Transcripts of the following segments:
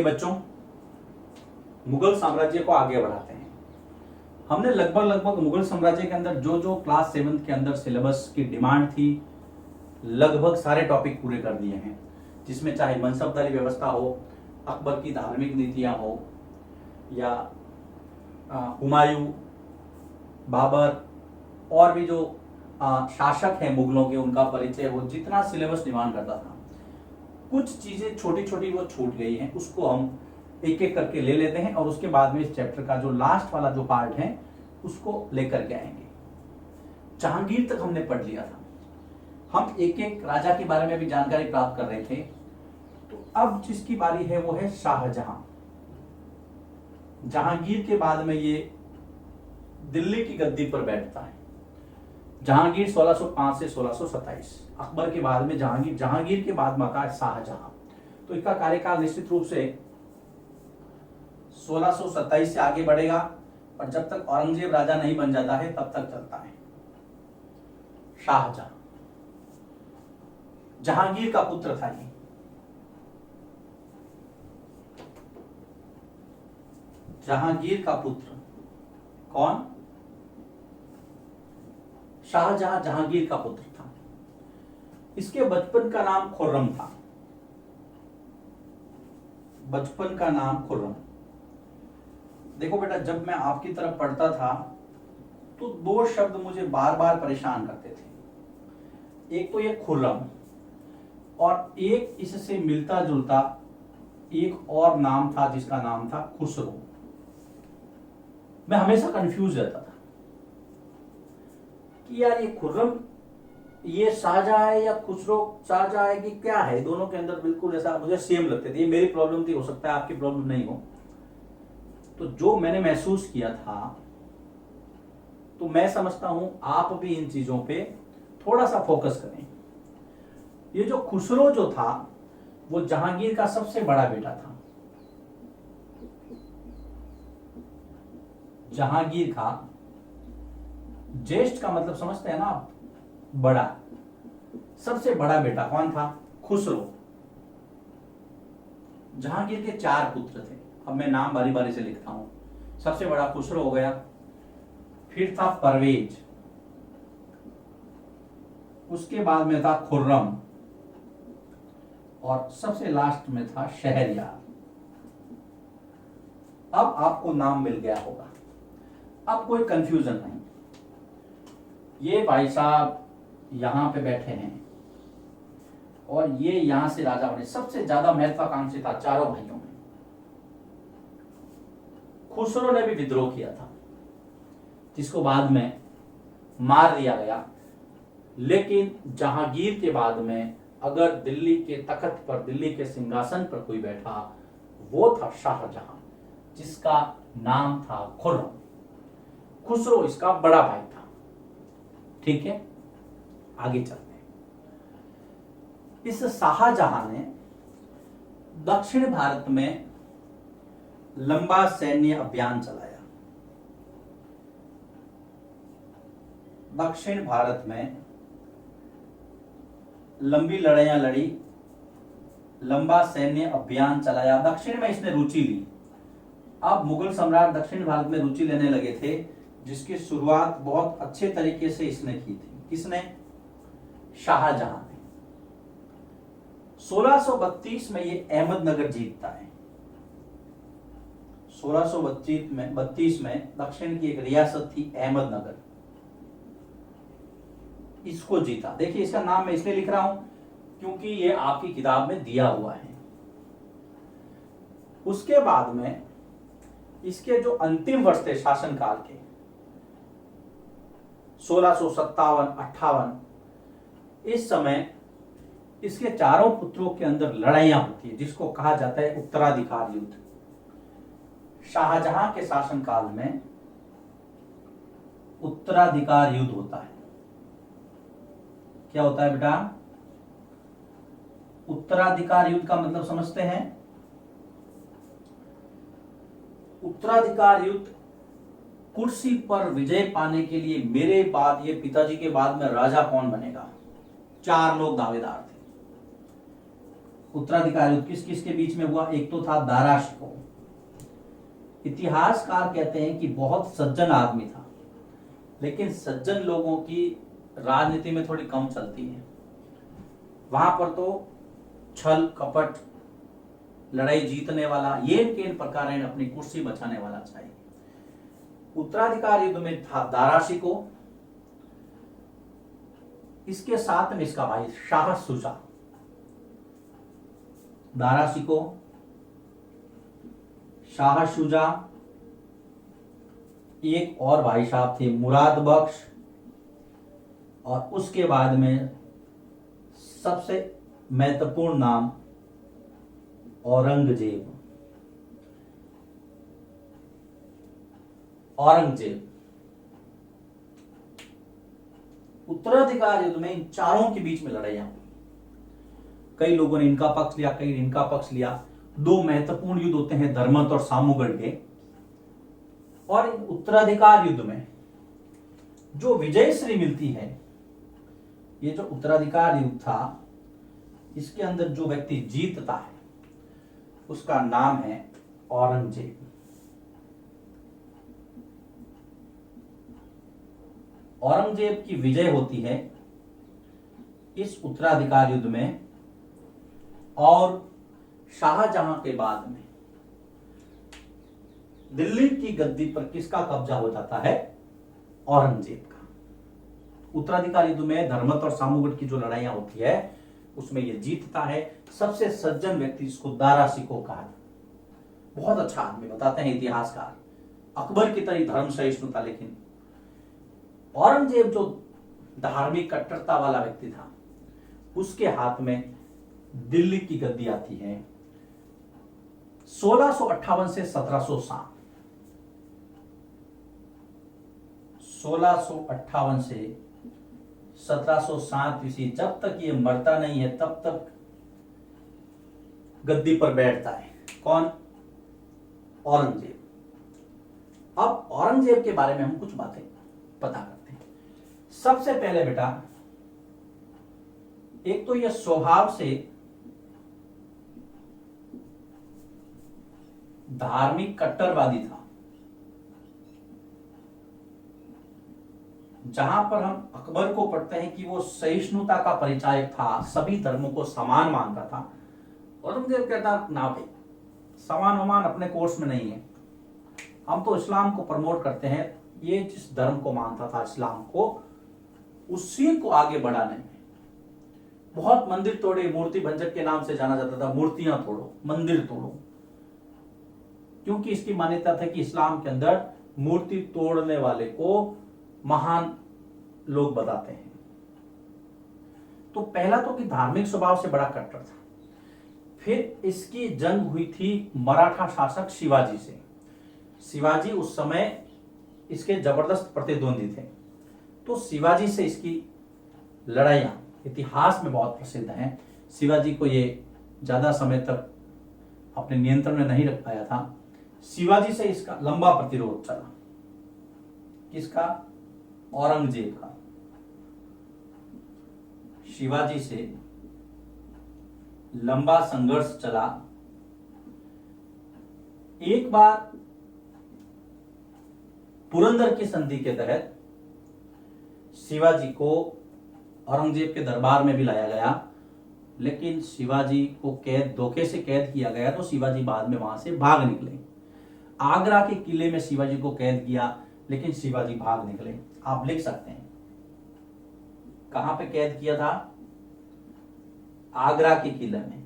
बच्चों, मुगल साम्राज्य को आगे बढ़ाते हैं। हमने लगभग मुगल साम्राज्य के अंदर जो जो क्लास 7 के अंदर सिलेबस की डिमांड थी लगभग सारे टॉपिक पूरे कर दिए हैं, जिसमें चाहे मनसबदारी व्यवस्था हो, अकबर की धार्मिक नीतियां हो, या हुमायूं, बाबर और भी जो शासक हैं मुगलों के उनका परिचय हो, जितना सिलेबस डिमांड करता था। कुछ चीजें छोटी छोटी वो छूट गई हैं, उसको हम एक एक करके ले लेते हैं और उसके बाद में इस चैप्टर का जो लास्ट वाला जो पार्ट है उसको लेकर के आएंगे। जहांगीर तक हमने पढ़ लिया था, हम एक एक राजा के बारे में भी जानकारी प्राप्त कर रहे थे। तो अब जिसकी बारी है वो है शाहजहां। जहांगीर के बाद में ये दिल्ली की गद्दी पर बैठता है। जहांगीर 1605 से 1627, अकबर के बाद में जहांगीर के बाद में आता है शाहजहां। तो इसका कार्यकाल निश्चित रूप से 1627 से आगे बढ़ेगा और जब तक औरंगजेब राजा नहीं बन जाता है तब तक चलता है। शाहजहां जहांगीर का पुत्र था। ये जहांगीर का पुत्र कौन? शाहजहां जहांगीर का पुत्र था। इसके बचपन का नाम खुर्रम था। बचपन का नाम खुर्रम। देखो बेटा, जब मैं आपकी तरफ पढ़ता था तो दो शब्द मुझे बार बार परेशान करते थे। एक तो ये खुर्रम और एक इससे मिलता जुलता एक और नाम था जिसका नाम था खुसरो। मैं हमेशा कंफ्यूज रहता था कि यार ये खुर्रम ये शाहजहां है या खुसरो शाहजहां है कि क्या है। दोनों के अंदर बिल्कुल ऐसा मुझे सेम लगते थे। ये मेरी प्रॉब्लम थी, हो सकता है आपकी प्रॉब्लम नहीं हो। तो जो मैंने महसूस किया था तो मैं समझता हूं आप भी इन चीजों पे थोड़ा सा फोकस करें। ये जो खुसरो जो था वो जहांगीर का सबसे बड़ा बेटा था। जहांगीर का ज्येष्ठ का मतलब समझते हैं ना आप, बड़ा। सबसे बड़ा बेटा कौन था? खुसरो। जहांगीर के 4 पुत्र थे। अब मैं नाम बारी बारी से लिखता हूं। सबसे बड़ा खुसरो हो गया, फिर था परवेज, उसके बाद में था खुर्रम और सबसे लास्ट में था शहरयार। अब आपको नाम मिल गया होगा, अब कोई कंफ्यूजन नहीं। ये भाई साहब यहां पे बैठे हैं और ये यहां से राजा बने। सबसे ज्यादा महत्वाकांक्षी था चारों भाइयों में। खुसरो ने भी विद्रोह किया था जिसको बाद में मार दिया गया। लेकिन जहांगीर के बाद में अगर दिल्ली के तख्त पर, दिल्ली के सिंहासन पर कोई बैठा वो था शाहजहां, जिसका नाम था खुर्रम। खुसरो इसका बड़ा भाई था। ठीक है, आगे चलते हैं। इस शाहजहां ने दक्षिण भारत में लंबा सैन्य अभियान चलाया। दक्षिण भारत में लंबी लड़ाइयां लड़ी, लंबा सैन्य अभियान चलाया। दक्षिण में इसने रुचि ली। अब मुगल सम्राट दक्षिण भारत में रुचि लेने लगे थे, जिसकी शुरुआत बहुत अच्छे तरीके से इसने की थी। किसने? शाहजहां ने। 1632 में ये अहमदनगर जीतता है। 1632 में दक्षिण की एक रियासत थी अहमदनगर, इसको जीता। देखिए इसका नाम मैं इसलिए लिख रहा हूं क्योंकि ये आपकी किताब में दिया हुआ है। उसके बाद में इसके जो अंतिम वर्ष थे शासनकाल के 1657-58, इस समय इसके चारों पुत्रों के अंदर लड़ाइयां होती है जिसको कहा जाता है उत्तराधिकार युद्ध। शाहजहां के शासनकाल में उत्तराधिकार युद्ध होता है। क्या होता है बेटा? उत्तराधिकार युद्ध का मतलब समझते हैं? उत्तराधिकार युद्ध कुर्सी पर विजय पाने के लिए मेरे बाद, ये पिताजी के बाद में राजा कौन बनेगा, 4 लोग दावेदार थे। उत्तराधिकार युद्ध किस किस के बीच में हुआ? एक तो था दारा शिकोह। इतिहासकार कहते हैं कि बहुत सज्जन आदमी था, लेकिन सज्जन लोगों की राजनीति में थोड़ी कम चलती है। वहां पर तो छल कपट, लड़ाई जीतने वाला, ये इनके इन प्रकार है, अपनी कुर्सी बचाने वाला चाहिए। उत्तराधिकार युद्ध में था दारा शिकोह, इसके साथ में इसका भाई शाह शुजा। दारा शिकोह, शाह शुजा, एक और भाई साहब थे मुराद बख्श, और उसके बाद में सबसे महत्वपूर्ण नाम औरंगजेब। औरंगजेब उत्तराधिकार युद्ध में इन चारों के बीच में लड़ाइयां हुई। कई लोगों ने इनका पक्ष लिया, कई इनका पक्ष लिया। दो महत्वपूर्ण युद्ध होते हैं धर्मत और सामूगढ़ के। और उत्तराधिकार युद्ध में जो विजय श्री मिलती है, ये जो उत्तराधिकार युद्ध था, इसके अंदर जो व्यक्ति जीतता है उसका नाम है औरंगजेब। औरंगजेब की विजय होती है इस उत्तराधिकार युद्ध में, और शाहजहां के बाद में दिल्ली की गद्दी पर किसका कब्जा हो जाता है? औरंगजेब का। उत्तराधिकार युद्ध में धर्मत और सामूगढ़ की जो लड़ाइयां होती है उसमें ये जीतता है। सबसे सज्जन व्यक्ति जिसको दारा शिकोह कहा, बहुत अच्छा आदमी, बताते हैं इतिहासकार, अकबर की तरह धर्म सहिष्णुता। लेकिन औरंगजेब जो धार्मिक कट्टरता वाला व्यक्ति था, उसके हाथ में दिल्ली की गद्दी आती है 1658 से 1707। 1658 से 1707 ईस्वी, जब तक ये मरता नहीं है तब तक गद्दी पर बैठता है। कौन? औरंगजेब। अब औरंगजेब के बारे में हम कुछ बातें पता करते हैं। सबसे पहले बेटा, एक तो यह स्वभाव से धार्मिक कट्टरवादी था। जहां पर हम अकबर को पढ़ते हैं कि वो सहिष्णुता का परिचायक था, सभी धर्मों को समान मानता था, औरंगजेब कहता ना भाई, समान वमान अपने कोर्स में नहीं है, हम तो इस्लाम को प्रमोट करते हैं। ये जिस धर्म को मानता था, इस्लाम को, उसी को आगे बढ़ाने में बहुत मंदिर तोड़े, मूर्ति भंजक के नाम से जाना जाता था। मूर्तियां तोड़ो, मंदिर तोड़ो, क्योंकि इसकी मान्यता था कि इस्लाम के अंदर मूर्ति तोड़ने वाले को महान लोग बताते हैं। तो पहला तो कि धार्मिक स्वभाव से बड़ा कट्टर था। फिर इसकी जंग हुई थी मराठा शासक शिवाजी से। शिवाजी उस समय इसके जबरदस्त प्रतिद्वंदी थे, तो शिवाजी से इसकी लड़ाइयां इतिहास में बहुत प्रसिद्ध हैं। शिवाजी को ये ज्यादा समय तक अपने नियंत्रण में नहीं रख पाया था। शिवाजी से इसका लंबा प्रतिरोध चला। किसका? औरंगजेब का। शिवाजी से लंबा संघर्ष चला। एक बार पुरंदर की संधि के तहत शिवाजी को औरंगजेब के दरबार में भी लाया गया, लेकिन शिवाजी को धोखे से कैद किया गया, तो शिवाजी बाद में वहां से भाग निकले। आगरा के किले में शिवाजी को कैद किया, लेकिन शिवाजी भाग निकले। आप लिख सकते हैं कहां पे कैद किया था? आगरा के किले में।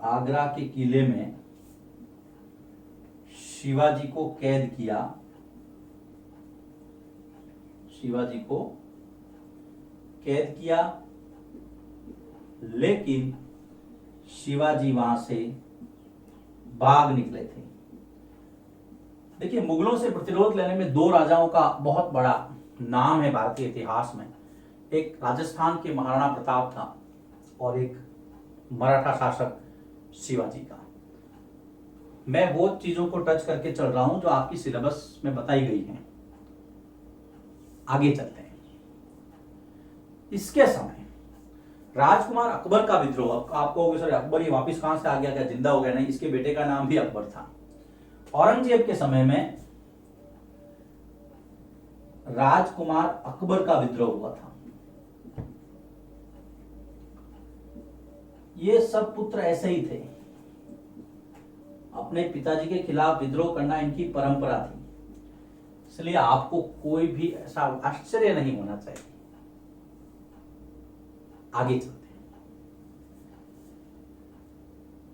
आगरा के किले में शिवाजी को कैद किया। शिवाजी को कैद किया, लेकिन शिवाजी वहां से भाग निकले थे। देखिए, मुगलों से प्रतिरोध लेने में दो राजाओं का बहुत बड़ा नाम है भारतीय इतिहास में। एक राजस्थान के महाराणा प्रताप था और एक मराठा शासक शिवाजी का। मैं वो चीजों को टच करके चल रहा हूं जो आपकी सिलेबस में बताई गई हैं। आगे चलते हैं। इसके समय राजकुमार अकबर का विद्रोह, आपको होगा सर अकबर ये वापस कहां से आ गया, क्या जिंदा हो गया? नहीं, इसके बेटे का नाम भी अकबर था। औरंगजेब के समय में राजकुमार अकबर का विद्रोह हुआ था। ये सब पुत्र ऐसे ही थे, अपने पिताजी के खिलाफ विद्रोह करना इनकी परंपरा थी, इसलिए आपको कोई भी ऐसा आश्चर्य नहीं होना चाहिए। आगे चलते हैं।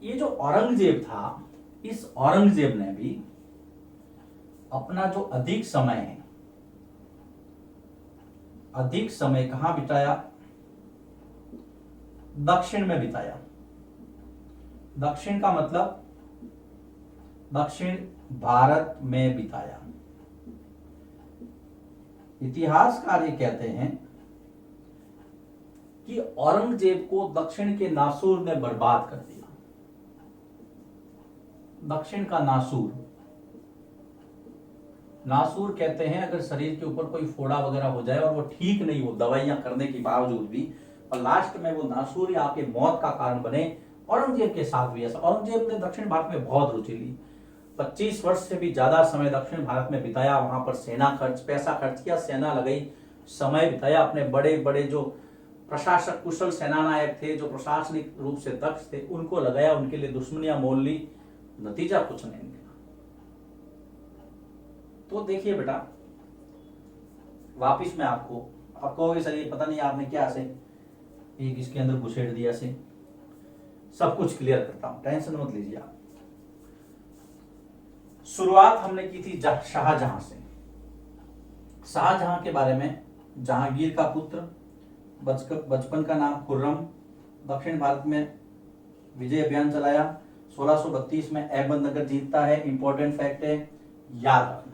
ये जो औरंगजेब था, इस औरंगजेब ने भी अपना जो अधिक समय कहां बिताया? दक्षिण में बिताया। दक्षिण का मतलब दक्षिण भारत में बिताया। इतिहासकार ये कहते हैं कि औरंगजेब को दक्षिण के नासूर ने बर्बाद कर दिया। दक्षिण का नासूर कहते हैं अगर शरीर के ऊपर कोई फोड़ा वगैरह हो जाए और वो ठीक नहीं हो दवाइयां करने के बावजूद भी, और लास्ट में वो नासूर ही आपके मौत का कारण बने। औरंगजेब के साथ भी ऐसा। औरंगजेब ने दक्षिण भारत में बहुत रुचि ली, 25 वर्ष से भी ज्यादा समय दक्षिण भारत में बिताया, वहां पर पैसा खर्च किया, सेना लगाई, समय बिताया। अपने बड़े बड़े जो प्रशासक कुशल सेनानायक थे, जो प्रशासनिक रूप से दक्ष थे, उनको लगाया, उनके लिए दुश्मनियां मोल ली, नतीजा कुछ नहीं निकला। तो देखिए बेटा, वापिस मैं आपको कहोगे सर ये पता नहीं आपने क्या से एक इसके अंदर घुसेड़ दिया से, सब कुछ क्लियर करता हूं, टेंशन मत लीजिए आप। शुरुआत हमने की थी शाहजहां से। शाहजहां के बारे में, जहांगीर का पुत्र, बचपन का नाम खुर्रम, दक्षिण भारत में विजय अभियान चलाया, 1632 में अहमदनगर जीतता है। इंपॉर्टेंट फैक्ट है, याद रखना।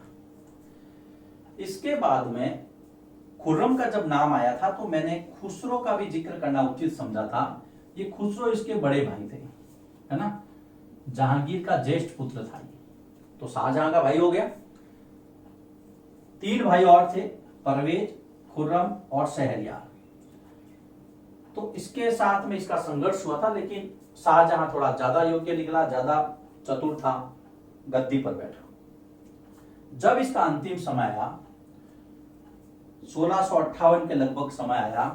इसके बाद में खुर्रम का जब नाम आया था तो मैंने खुसरो का भी जिक्र करना उचित समझा था। ये खुसरो इसके बड़े भाई थे, है ना, जहांगीर का ज्येष्ठ पुत्र था ये, तो शाहजहां का भाई हो गया। 3 भाई और थे, परवेज, खुर्रम और शहरयार। तो इसके साथ में इसका संघर्ष हुआ था, लेकिन शाहजहां थोड़ा ज्यादा योग्य निकला, ज्यादा चतुर था, गद्दी पर बैठा। जब इसका अंतिम समय आया, 1658 के लगभग समय आया,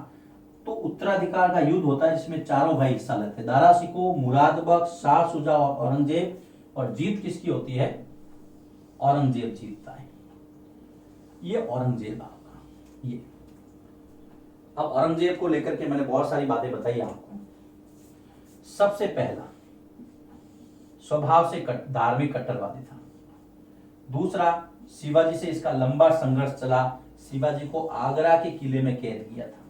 तो उत्तराधिकार का युद्ध होता है जिसमें चारों भाई हिस्सा लेते हैं, दारा शिकोह, मुराद बख्श, शाह शुजा और औरंगजेब। और जीत किसकी होती है? औरंगजेब जीतता है। ये औरंगजेब आपका, ये अब औरंगजेब को लेकर के मैंने बहुत सारी बातें बताई आपको। सबसे पहला, स्वभाव से धार्मिक कट्टरवादी था। दूसरा, शिवाजी से इसका लंबा संघर्ष चला। शिवाजी को आगरा के किले में कैद किया था,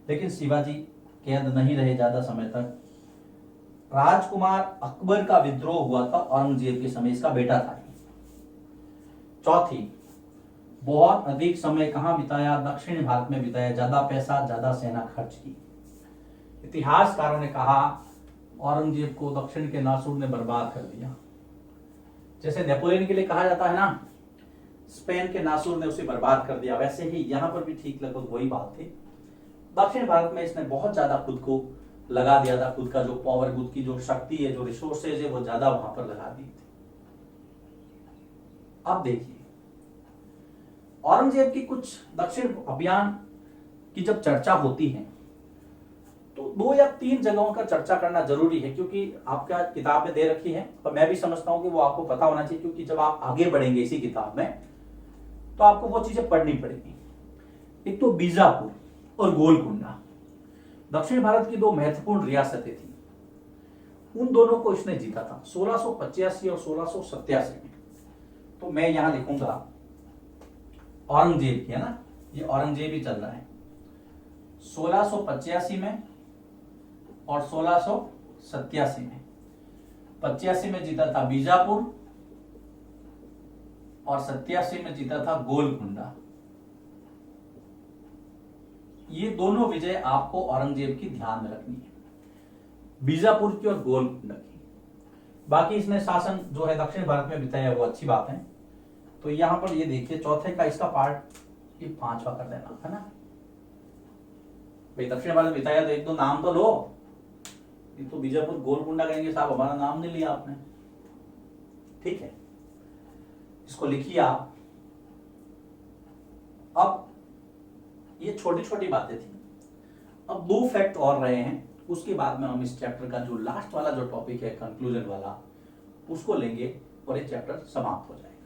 लेकिन शिवाजी कैद नहीं रहे ज्यादा समय तक। राजकुमार अकबर का विद्रोह हुआ था औरंगजेब के समय, इसका बेटा था। चौथी, बहुत अधिक समय कहां बिताया? दक्षिण भारत में बिताया, ज्यादा पैसा, ज्यादा सेना खर्च की। इतिहासकारों ने कहा औरंगजेब को दक्षिण के नासूर ने बर्बाद कर दिया। जैसे नेपोलियन के लिए कहा जाता है ना, स्पेन के नासूर ने उसे बर्बाद कर दिया, वैसे ही यहां पर भी ठीक लगभग वही बात थी। दक्षिण भारत में इसने बहुत ज्यादा खुद को लगा दिया था, खुद का जो पावर, खुद की जो शक्ति है, जो रिसोर्सेज है, वो ज्यादा वहां पर लगा दी थी। अब देखिए, औरंगजेब की कुछ दक्षिण अभियान की जब चर्चा होती है तो 2 या 3 जगहों का चर्चा करना जरूरी है, क्योंकि आपका किताब में दे रखी है और मैं भी समझता हूं कि वो आपको पता होना चाहिए, क्योंकि जब आप आगे बढ़ेंगे इसी किताब में तो आपको वो चीजें पढ़नी पड़ेगी। एक तो बीजापुर और गोलकुंडा, दक्षिण भारत की 2 महत्वपूर्ण रियासतें थी, उन दोनों को इसने जीता था 1685 और 1687 में। तो मैं यहां लिखूंगा औरंगजेब की, है ना, ये औरंगजेब ही चल रहा है। 1685 में और 1687 में। 85 में जीता था बीजापुर और 87 में जीता था गोलकुंडा। ये दोनों विजय आपको औरंगजेब की ध्यान में रखनी है, बीजापुर की और गोलकुंडा की। बाकी इसने शासन जो है दक्षिण भारत में बिताया, वो अच्छी बात है। तो यहां पर ये देखिए, चौथे का इसका पार्ट ये 5वां कर देना, है ना, भाई दक्षिण भारत में बिताया तो एक दो नाम तो लो। ये तो बीजापुर गोलकुंडा कहेंगे साहब हमारा नाम नहीं लिया आपने। ठीक है, इसको लिखिए आप। अब ये छोटी छोटी बातें थी, अब 2 फैक्ट और रहे हैं, उसके बाद में हम इस चैप्टर का जो लास्ट वाला जो टॉपिक है कंक्लूजन वाला, उसको लेंगे और ये चैप्टर समाप्त हो जाएगा।